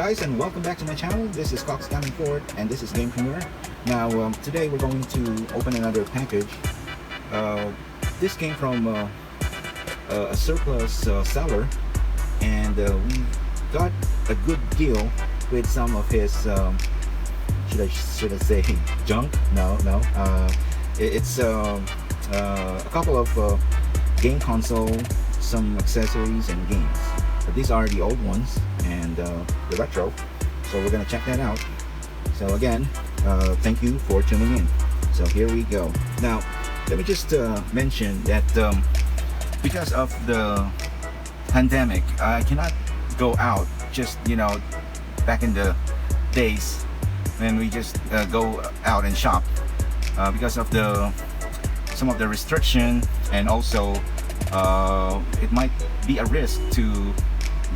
guys, and welcome back to my channel. This is Cox Gaming Fort, and this is Gamecube. Now today we're going to open another package. This came from a surplus seller, and we got a good deal with some of his should I say junk? No. It's a couple of game console, some accessories and games. But these are the old ones and the retro, so we're gonna check that out. So again, thank you for tuning in. So here we go. Now let me just mention that because of the pandemic, I cannot go out. Just back in the days when we just go out and shop, because of some of the restriction, and also it might be a risk to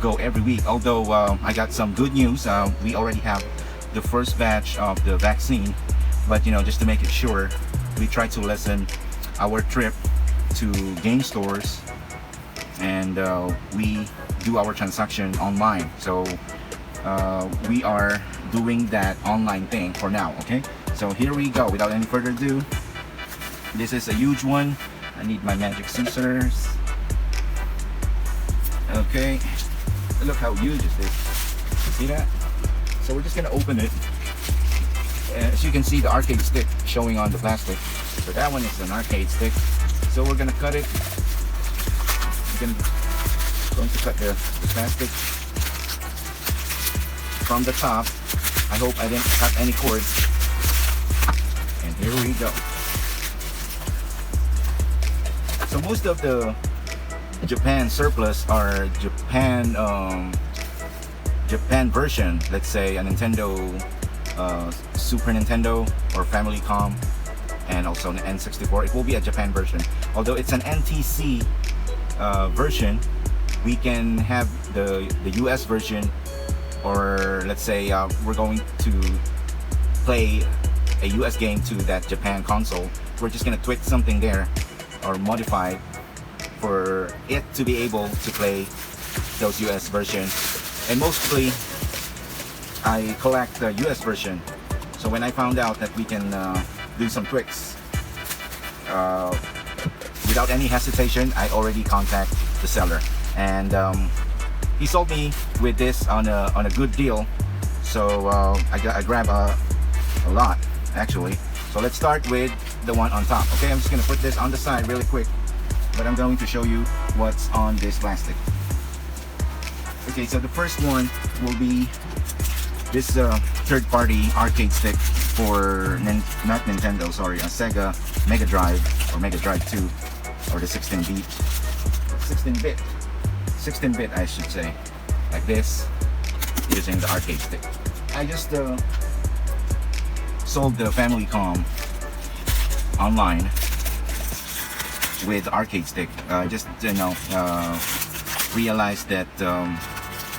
go every week. Although I got some good news, we already have the first batch of the vaccine, but just to make it sure, we try to lessen our trip to game stores, and we do our transaction online. So we are doing that online thing for now. Okay, so here we go. Without any further ado, this is a huge one. I need my magic scissors. Okay, look how huge is this. See that? So we're just gonna open it. As you can see, the arcade stick showing on the plastic. So that one is an arcade stick. So we're gonna cut it. We're going to cut the plastic from the top. I hope I didn't cut any cords. And here we go. So most of the Japan surplus are Japan version. Let's say a Nintendo, Super Nintendo or Famicom, and also an N64. It will be a Japan version. Although it's an NTC version, we can have the US version, or let's say we're going to play a US game to that Japan console. We're just gonna tweak something there or modify for it to be able to play those US versions. And mostly I collect the US version. So when I found out that we can do some tweaks, without any hesitation, I already contact the seller, and he sold me with this on a good deal. So I grab a lot actually. So let's start with the one on top. Okay, I'm just gonna put this on the side really quick, but I'm going to show you what's on this plastic. Okay, so the first one will be this third-party arcade stick for not Nintendo, sorry, a Sega Mega Drive or Mega Drive 2, or the 16-bit I should say, like this, using the arcade stick. I just sold the Famicom online with the arcade stick. Just realized that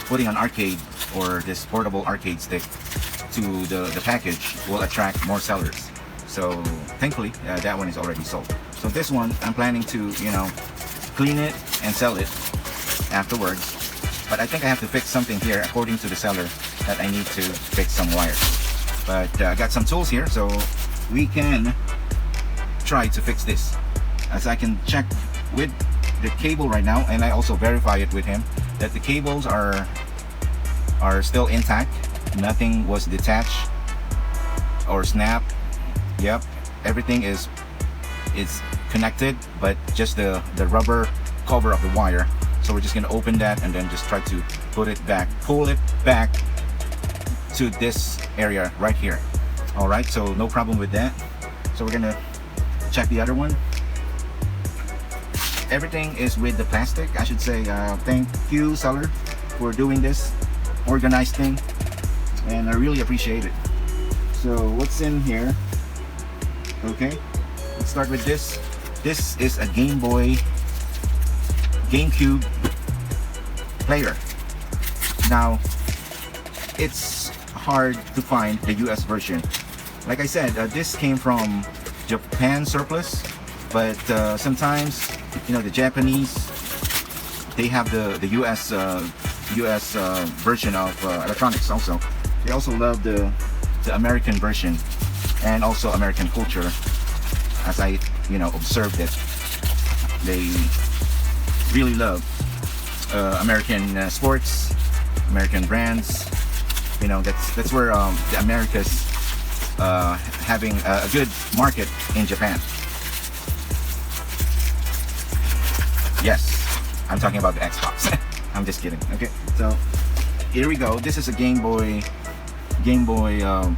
putting an arcade or this portable arcade stick to the package will attract more sellers. So thankfully that one is already sold. So this one I'm planning to clean it and sell it afterwards, but I think I have to fix something here according to the seller, that I need to fix some wires. But I got some tools here, so we can try to fix this. As I can check with the cable right now, and I also verify it with him that the cables are still intact. Nothing was detached or snapped. Yep, everything is connected, but just the rubber cover of the wire. So we're just gonna open that and then just try to pull it back to this area right here. All right, so no problem with that. So we're gonna check the other one. Everything is with the plastic, I should say. Thank you, seller, for doing this organized thing, and I really appreciate it. So what's in here? Okay, let's start with this. This is a Gamecube player. Now it's hard to find the US version. Like I said, this came from Japan surplus, but sometimes the Japanese, they have the US US version of electronics also. They also love the American version and also American culture. As I, observed it, they really love American sports, American brands. That's where the Americas having a good market in Japan. Yes, I'm talking about the Xbox. I'm just kidding. Okay, so here we go. This is a Game Boy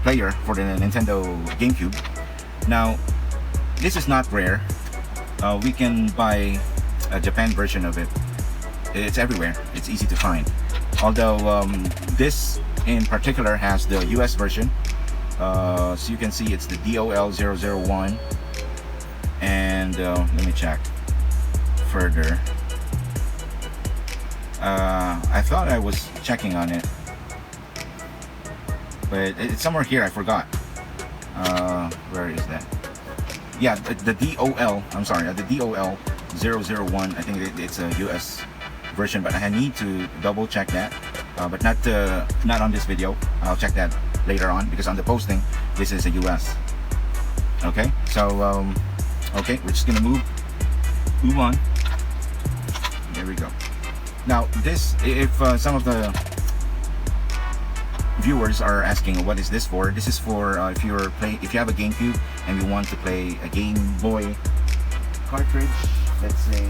player for the Nintendo Gamecube. Now, this is not rare. We can buy a Japan version of it. It's everywhere. It's easy to find. Although this in particular has the US version. So you can see it's the DOL001. And let me check further. I thought I was checking on it, but it's somewhere here. I forgot. Where is that? Yeah, the DOL. I'm sorry, the DOL001. I think it's a US version, but I need to double check that. But not on this video. I'll check that later on because on the posting, this is a US. Okay, so okay, we're just gonna move on. There we go. Now this, if some of the viewers are asking what is this for, this is for if you have a GameCube and you want to play a Game Boy cartridge. Let's say,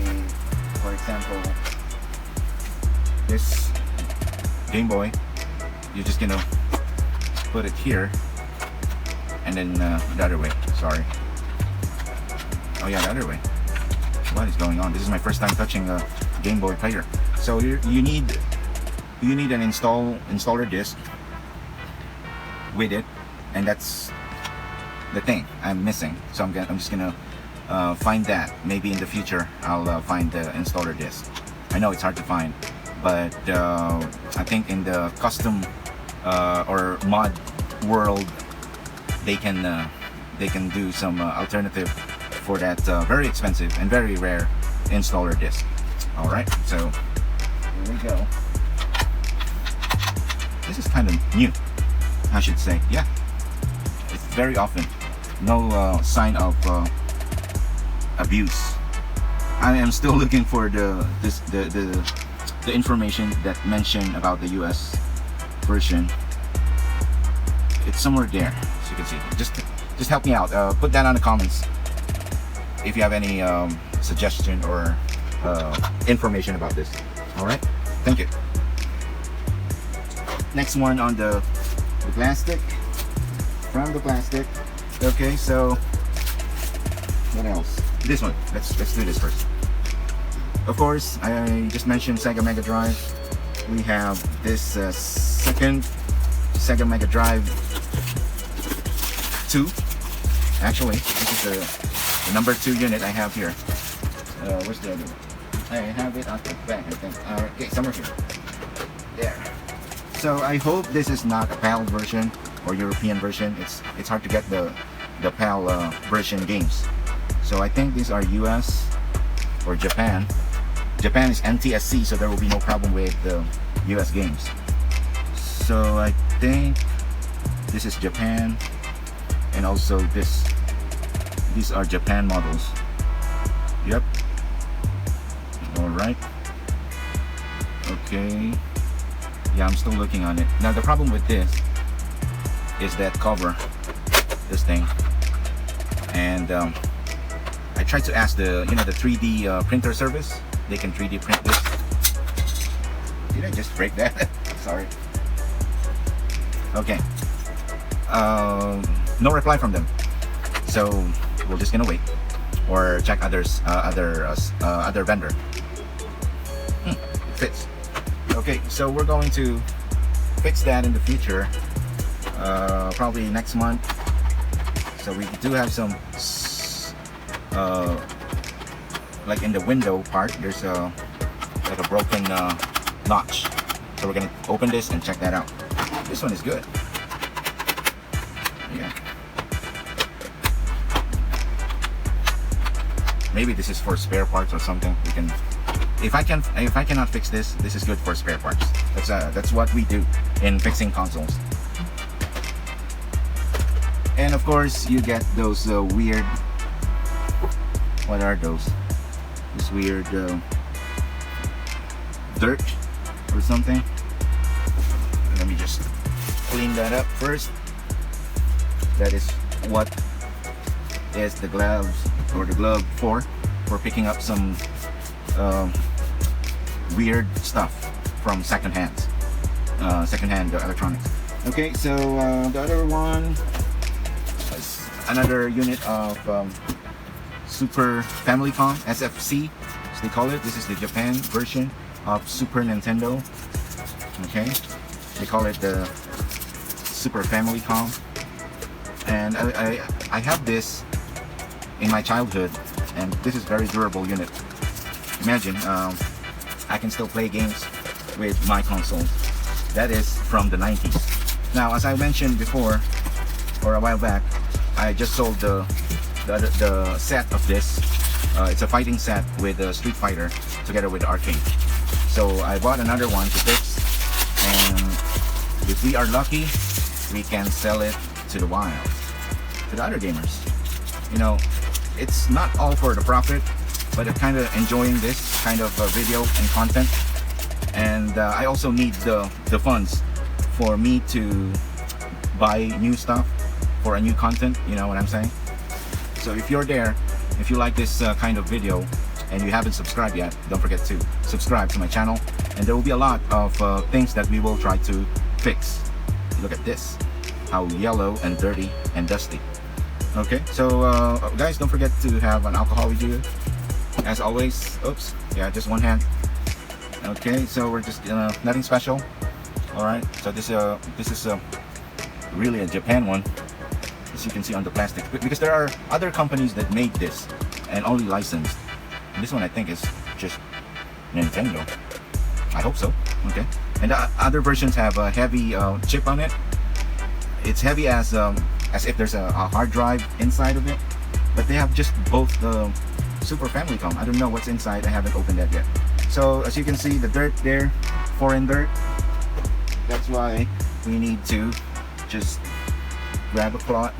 for example, this Game Boy, you're just gonna put it here, and then the other way. Sorry. Oh yeah, the other way. What is going on? This is my first time touching a Game Boy player. So you need an installer disc with it, and that's the thing I'm missing. So I'm just gonna find that. Maybe in the future I'll find the installer disc. I know it's hard to find, but I think in the custom or mod world they can do some alternative for that very expensive and very rare installer disc. All right, so here we go. This is kind of new, I should say. Yeah, it's very often no sign of abuse. I am still looking for the information that mentioned about the US version. It's somewhere there, as you can see. Just help me out. Put that on the comments if you have any suggestion or information about this. All right, thank you. Next one on the plastic, from the plastic. Okay, so what else? This one. Let's do this first. Of course, I just mentioned Sega Mega Drive. We have this second Sega Mega Drive 2. Actually, this is the number 2 unit I have here. Where's the other one? I have it at the back, I think. Okay, somewhere here. There. So I hope this is not a PAL version or European version. It's hard to get the PAL version games. So I think these are US or Japan. Japan is NTSC, so there will be no problem with the US games. So I think this is Japan, and also these are Japan models. Yep. All right. Okay. Yeah, I'm still looking on it. Now the problem with this is that cover, this thing, and I tried to ask the 3D printer service. They can 3D print this. Did I just break that? Sorry. Okay. No reply from them. So we're just gonna wait or check other vendor. It fits. Okay, so we're going to fix that in the future, probably next month. So we do have some like in the window part, there's like a broken notch. So we're gonna open this and check that out. This one is good. Yeah. Maybe this is for spare parts or something. We can if I cannot fix this, this is good for spare parts. That's what we do in fixing consoles. And of course, you get those weird. What are those? This weird dirt or something. Let me just clean that up first. That is what is the gloves or the glove for picking up some weird stuff from secondhand electronics. Okay, so the other one is another unit of Super Famicom, SFC as they call it. This is the Japan version of Super Nintendo. Okay, they call it the Super Famicom, and I have this in my childhood, and this is very durable unit. Imagine, I can still play games with my console. That is from the 90s. Now, as I mentioned before, or a while back, I just sold the set of this. It's a fighting set with Street Fighter together with arcade. So I bought another one to fix, and if we are lucky, we can sell it to the wild, to the other gamers. You know, it's not all for the profit, but I'm kind of enjoying this kind of video and content, and I also need the funds for me to buy new stuff for a new content. You know what I'm saying? So if you're there, if you like this kind of video and you haven't subscribed yet, don't forget to subscribe to my channel, and there will be a lot of things that we will try to fix. Look at this, how yellow and dirty and dusty. Okay, so guys, don't forget to have an alcohol with you as always. Oops, yeah, just one hand. Okay, so we're just nothing special. All right, so this is really a Japan one, as you can see on the plastic, because there are other companies that made this and only licensed. And this one I think is just Nintendo. I hope so. Okay, and the other versions have a heavy chip on it. It's heavy as if there's a hard drive inside of it, but they have just both the Super Famicom. I don't know what's inside. I haven't opened that yet. So as you can see, the dirt there, foreign dirt. That's why we need to just grab a cloth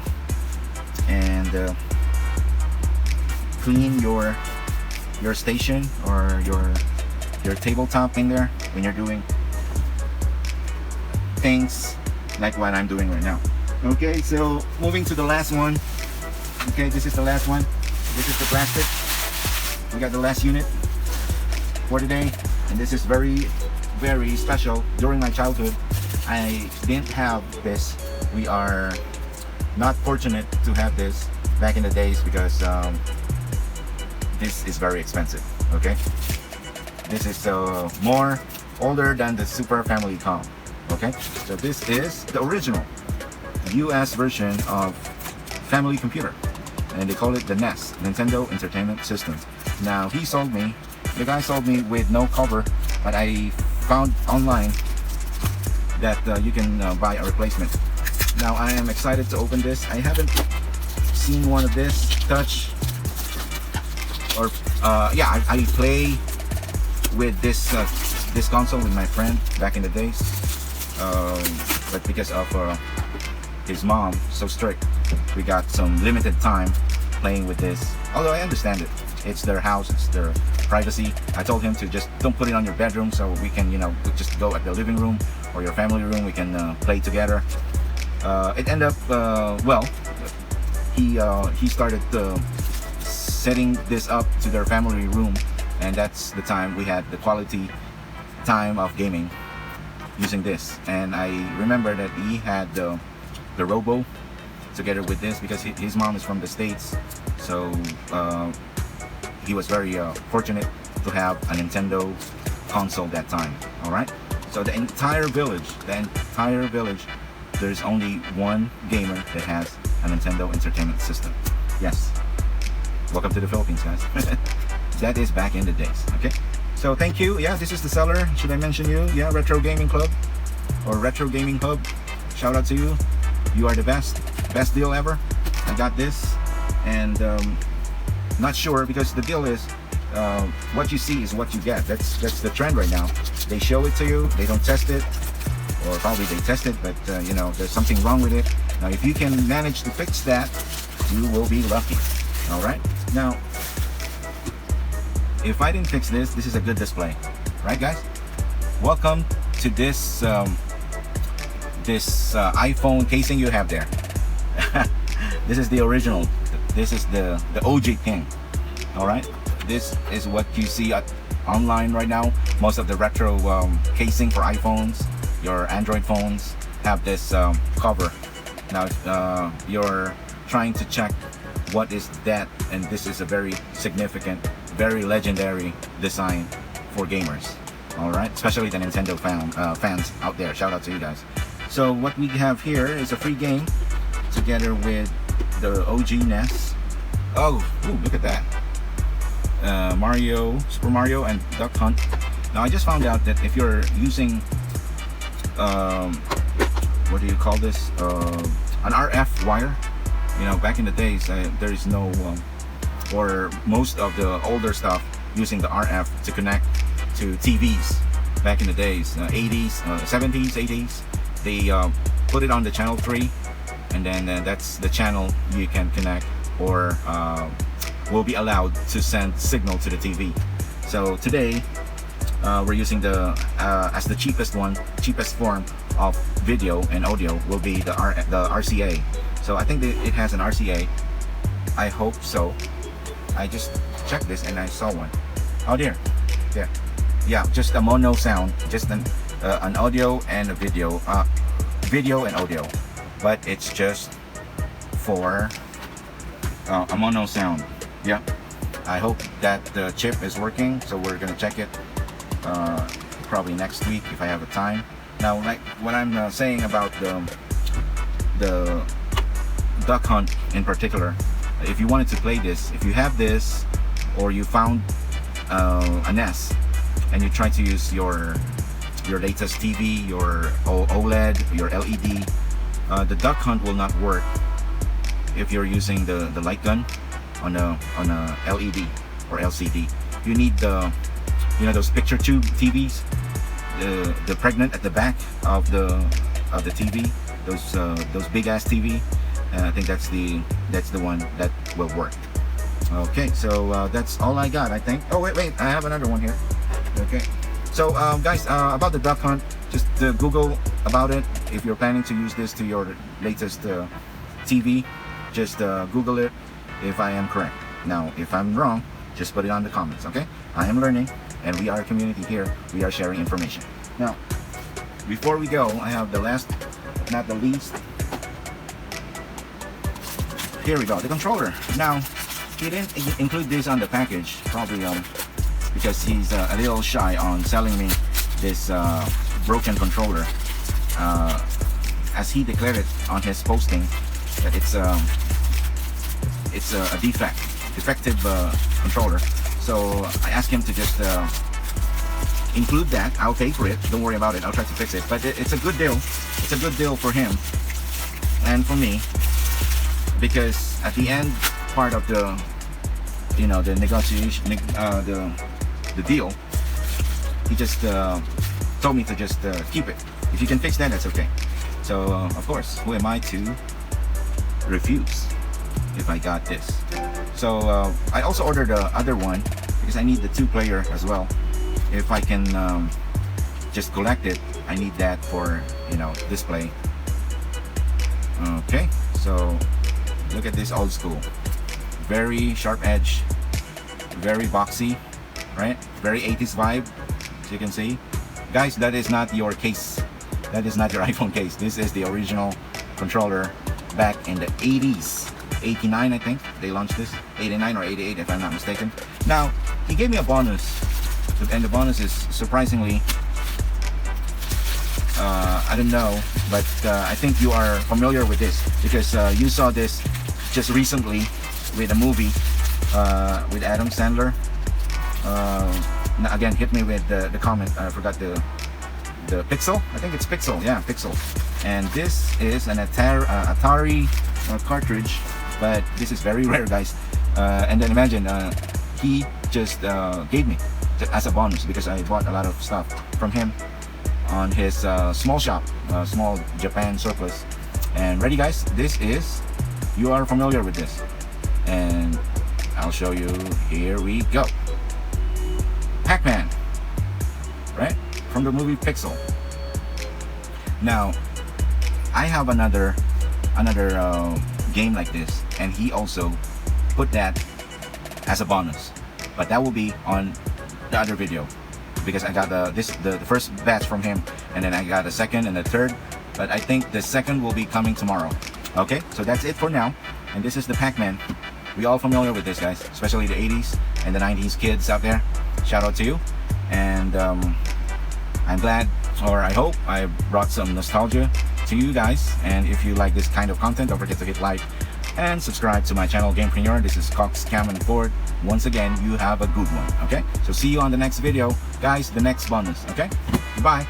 and clean your station or your tabletop in there when you're doing things like what I'm doing right now. Okay, so moving to the last one. Okay, this is the last one. This is the plastic. We got the last unit for today, and this is very, very special. During my childhood, I didn't have this. We are not fortunate to have this back in the days because this is very expensive. Okay, this is more older than the Super Famicom. Okay, so this is the original US version of Family Computer, and they call it the NES, Nintendo Entertainment System. Now the guy sold me with no cover, but I found online that you can buy a replacement. Now I am excited to open this. I haven't seen one of this touch, or yeah, I play with this console with my friend back in the days, but because of his mom so strict, we got some limited time playing with this. Although I understand it, it's their house, it's their privacy. I told him to just don't put it on your bedroom, so we can, you know, just go at the living room or your family room. We can play together. It ended up well. He started setting this up to their family room, and that's the time we had the quality time of gaming using this. And I remember that he had the Robo together with this because his mom is from the States, so he was very fortunate to have a Nintendo console that time. All right, so the entire village, there's only one gamer that has a Nintendo Entertainment System. Yes, welcome to the Philippines, guys. That is back in the days. Okay, so thank you. Yeah, this is the seller. Should I mention you? Yeah, Retro Gaming Club or Retro Gaming Hub. Shout out to you. You are the best deal ever. I got this, and not sure, because the deal is what you see is what you get. That's the trend right now. They show it to you, they don't test it, or probably they test it, but you know, there's something wrong with it. Now if you can manage to fix that, you will be lucky. All right, now if I didn't fix this, this is a good display, right guys? Welcome to this iPhone casing you have there. This is the original. This is the OG thing. All right, this is what you see online right now. Most of the retro casing for iPhones, your Android phones have this cover. Now if you're trying to check what is that, and this is a very significant, very legendary design for gamers. All right, especially the Nintendo fans out there. Shout out to you guys. So what we have here is a free game together with the OG NES. Oh, ooh, look at that. Super Mario and Duck Hunt. Now I just found out that if you're using what do you call this, an RF wire, you know, back in the days there is no or most of the older stuff using the RF to connect to TVs back in the days, 80s, 70s, 80s. They put it on the channel 3, and then that's the channel you can connect or will be allowed to send signal to the TV. So today we're using the as the cheapest form of video and audio will be the RCA. So I think that it has an RCA. I hope so. I just checked this and I saw one. Oh dear, there. Yeah, just a mono sound, just an audio and a video, video and audio, but it's just for a mono sound. Yeah, I hope that the chip is working, so we're gonna check it probably next week if I have the time. Now, like what I'm saying about the Duck Hunt in particular, if you wanted to play this, if you have this or you found a NES and you try to use your latest TV, your OLED, your LED, the Duck Hunt will not work if you're using the light gun on a LED or LCD. You need the, you know, those picture tube TVs, the pregnant at the back of the TV, those big ass TV. I think that's the one that will work. Okay, so that's all I got, I think. Oh wait, I have another one here. Okay, so guys, about the Duck Hunt, just Google about it. If you're planning to use this to your latest TV, just Google it if I am correct. Now, if I'm wrong, just put it on the comments, okay? I am learning, and we are a community here. We are sharing information. Now, before we go, I have the last, not the least. Here we go, the controller. Now, he didn't include this on the package, probably because he's a little shy on selling me this broken controller, as he declared it on his posting that it's a defective controller. So I asked him to just include that. I'll pay for it, don't worry about it, I'll try to fix it. But it's a good deal. It's a good deal for him and for me, because at the end part of the, you know, the negotiation, the deal, he just told me to just keep it. If you can fix that, that's okay. So of course, who am I to refuse if I got this? So I also ordered the other one because I need the 2-player as well. If I can just collect it, I need that for, you know, display. Okay, so look at this old school, very sharp edge, very boxy, right? Very 80s vibe, as you can see. Guys, that is not your case. That is not your iPhone case. This is the original controller back in the 80s. 89, I think they launched this. 89 or 88 if I'm not mistaken. Now, he gave me a bonus, and the bonus is surprisingly, I don't know, but I think you are familiar with this because you saw this just recently with a movie with Adam Sandler. Again, hit me with the comment. I forgot the Pixel. I think it's Pixel. Yeah, Pixel. And this is an Atari cartridge, but this is very rare, guys. And then imagine he just gave me as a bonus because I bought a lot of stuff from him on his small shop, small Japan surplus. And ready guys, this is, you are familiar with this, and I'll show you. Here we go. Pac-Man, right, from the movie Pixel. Now I have another game like this, and he also put that as a bonus, but that will be on the other video because I got the first batch from him, and then I got a second and a third, but I think the second will be coming tomorrow. Okay, so that's it for now, and this is the Pac-Man. We all familiar with this, guys, especially the 80s and the 90s kids out there. Shout out to you, and I'm glad, or I hope I brought some nostalgia to you guys. And if you like this kind of content, don't forget to hit like and subscribe to my channel, Gamepreneur. This is Cox, Cam, and Ford. Once again, you have a good one. Okay, so see you on the next video, guys, the next bonus. Okay, goodbye.